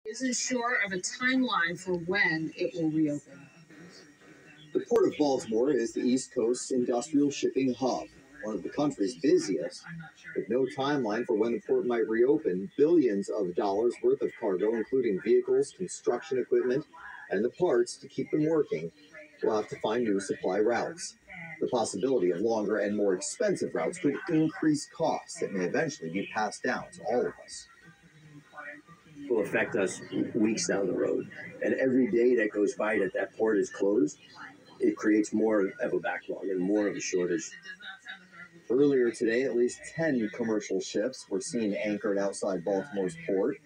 Isn't sure of a timeline for when it will reopen. The Port of Baltimore is the East Coast's industrial shipping hub, one of the country's busiest. With no timeline for when the port might reopen, billions of dollars worth of cargo, including vehicles, construction equipment, and the parts to keep them working, will have to find new supply routes. The possibility of longer and more expensive routes could increase costs that may eventually be passed down to all of us. Will affect us weeks down the road. And every day that goes by that port is closed, it creates more of a backlog and more of a shortage. Earlier today, at least 10 commercial ships were seen anchored outside Baltimore's port.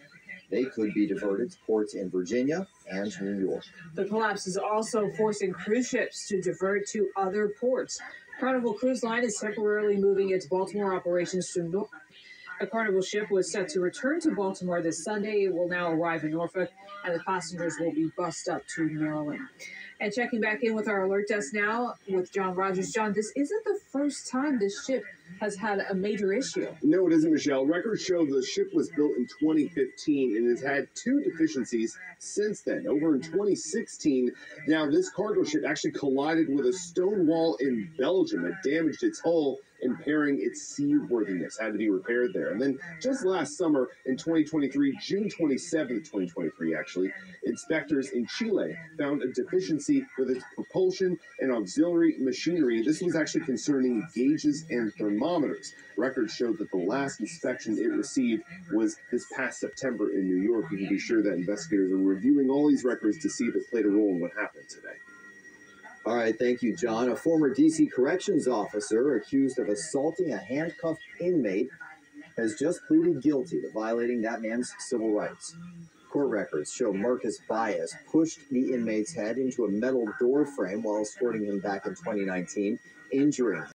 They could be diverted to ports in Virginia and New York. The collapse is also forcing cruise ships to divert to other ports. Carnival Cruise Line is temporarily moving its Baltimore operations to Norfolk. A Carnival ship was set to return to Baltimore this Sunday. It will now arrive in Norfolk, and the passengers will be bussed up to Maryland. And checking back in with our alert desk now with John Rogers. John, this isn't the first time this ship has had a major issue. No, it isn't, Michelle. Records show the ship was built in 2015 and has had two deficiencies since then. Over in 2016, now this cargo ship actually collided with a stone wall in Belgium. It damaged its hull, impairing its seaworthiness, had to be repaired there. And then just last summer in 2023, June 27th, 2023, actually, inspectors in Chile found a deficiency with its propulsion and auxiliary machinery. This was actually concerning gauges and thermometers. Records showed that the last inspection it received was this past September in New York. You can be sure that investigators are reviewing all these records to see if it played a role in what happened today. All right, thank you, John. A former D.C. corrections officer accused of assaulting a handcuffed inmate has just pleaded guilty to violating that man's civil rights. Court records show Marcus Bias pushed the inmate's head into a metal door frame while escorting him back in 2019, injuring him.